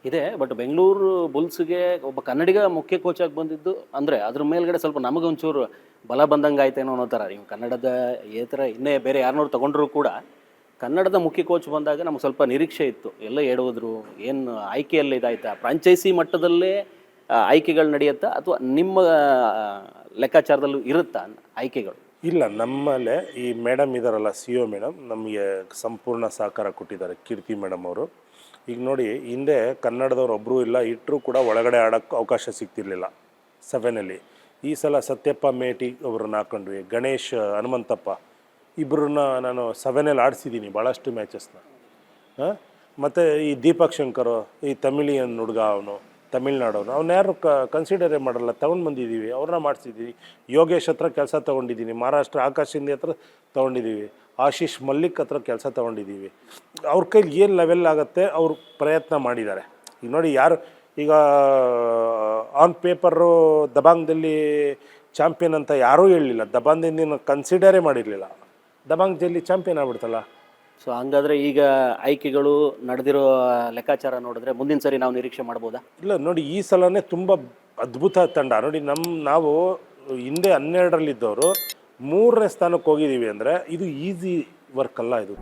ಇದೆ. ಬಟ್ ಬೆಂಗಳೂರು ಬುಲ್ಸ್ಗೆ ಒಬ್ಬ ಕನ್ನಡಿಗ ಮುಖ್ಯ ಕೋಚ್ ಆಗಿ ಬಂದಿದ್ದು ಅಂದರೆ ಅದ್ರ ಮೇಲ್ಗಡೆ ಸ್ವಲ್ಪ ನಮಗೊಂಚೂರು ಬಲ ಬಂದಂಗೆ ಆಯ್ತೇನೋ ಅನ್ನೋ ಥರ. ನೀವು ಕನ್ನಡದ ಈ ಥರ ಇನ್ನೇ ಬೇರೆ ಯಾರನ್ನೋರು ತೊಗೊಂಡ್ರು ಕೂಡ ಕನ್ನಡದ ಮುಖ್ಯ ಕೋಚ್ ಬಂದಾಗ ನಮ್ಗೆ ಸ್ವಲ್ಪ ನಿರೀಕ್ಷೆ ಇತ್ತು. ಎಲ್ಲ ಹೇಳೋದ್ರು ಏನು ಆಯ್ಕೆಯಲ್ಲಿ ಇದಾಯ್ತಾ, ಫ್ರಾಂಚೈಸಿ ಮಟ್ಟದಲ್ಲೇ ಆಯ್ಕೆಗಳು ನಡೆಯುತ್ತಾ ಅಥವಾ ನಿಮ್ಮ ಲೆಕ್ಕಾಚಾರದಲ್ಲೂ ಇರುತ್ತಾ ಆಯ್ಕೆಗಳು? ಇಲ್ಲ, ನಮ್ಮಲ್ಲೇ ಈ ಮೇಡಮ್ ಇದ್ದಾರಲ್ಲ, ಸಿ ಒ ಮೇಡಮ್, ನಮಗೆ ಸಂಪೂರ್ಣ ಸಹಕಾರ ಕೊಟ್ಟಿದ್ದಾರೆ, ಕೀರ್ತಿ ಮೇಡಮ್ ಅವರು. ಈಗ ನೋಡಿ, ಹಿಂದೆ ಕನ್ನಡದವ್ರು ಒಬ್ಬರು ಇಲ್ಲ, ಇಟ್ಟರೂ ಕೂಡ ಒಳಗಡೆ ಆಡೋಕ್ಕೆ ಅವಕಾಶ ಸಿಗ್ತಿರ್ಲಿಲ್ಲ 7ನಲ್ಲಿ. ಈ ಸಲ ಸತ್ಯಪ್ಪ ಮೇಟಿ ಒಬ್ಬರನ್ನ ಹಾಕೊಂಡ್ವಿ, ಗಣೇಶ್ ಹನುಮಂತಪ್ಪ ಇಬ್ಬರನ್ನ ನಾನು 7ನಲ್ಲಿ ಆಡಿಸಿದ್ದೀನಿ ಭಾಳಷ್ಟು ಮ್ಯಾಚಸ್ನ. ಮತ್ತು ಈ ದೀಪಕ್ ಶಂಕರ್, ಈ ತಮಿಳಿಯನ್ ಹುಡುಗ, ಅವನು ತಮಿಳ್ನಾಡವನು, ಅವ್ನು ಯಾರು ಕನ್ಸಿಡರೇ ಮಾಡಲ್ಲ, ತೊಗೊಂಡು ಬಂದಿದ್ದೀವಿ, ಅವ್ರನ್ನ ಮಾಡಿಸಿದ್ದೀವಿ. ಯೋಗೇಶ್ ಹತ್ರ ಕೆಲಸ ತೊಗೊಂಡಿದ್ದೀನಿ, ಮಹಾರಾಷ್ಟ್ರ ಆಕಾಶ್ ಹಿಂದಿ ಹತ್ರ ತೊಗೊಂಡಿದ್ದೀವಿ, ಆಶೀಶ್ ಮಲ್ಲಿಕ್ ಹತ್ರ ಕೆಲಸ ತೊಗೊಂಡಿದ್ದೀವಿ. ಅವ್ರ ಕೈಲಿ ಏನು ಲೆವೆಲ್ ಆಗುತ್ತೆ ಅವರು ಪ್ರಯತ್ನ ಮಾಡಿದ್ದಾರೆ. ಈಗ ನೋಡಿ, ಯಾರು ಈಗ ಆನ್ ಪೇಪರು ದಬಾಂಗ್ದಲ್ಲಿ ಚಾಂಪಿಯನ್ ಅಂತ ಯಾರೂ ಹೇಳಲಿಲ್ಲ, ದಬಾಂಗ್ದಿಂದ ಕನ್ಸಿಡರೇ ಮಾಡಿರಲಿಲ್ಲ, ದಬಾಂಗ್ ಜಲ್ಲಿ ಚಾಂಪಿಯನ್ ಆಗ್ಬಿಡ್ತಲ್ಲ. ಸೊ ಹಂಗಾದರೆ ಈಗ ಆಯ್ಕೆಗಳು ನಡೆದಿರೋ ಲೆಕ್ಕಾಚಾರ ನೋಡಿದ್ರೆ ಮುಂದಿನ ಸರಿ ನಾವು ನಿರೀಕ್ಷೆ ಮಾಡ್ಬೋದಾ? ಇಲ್ಲ ನೋಡಿ, ಈ ಸಲನೇ ತುಂಬ ಅದ್ಭುತ ತಂಡ ನೋಡಿ. ನಾವು ಹಿಂದೆ 12ರಲ್ಲಿದ್ದವರು 3ನೇ ಸ್ಥಾನಕ್ಕೆ ಹೋಗಿದ್ದೀವಿ ಅಂದರೆ ಇದು ಈಸಿ ವರ್ಕ್ ಅಲ್ಲ ಇದು.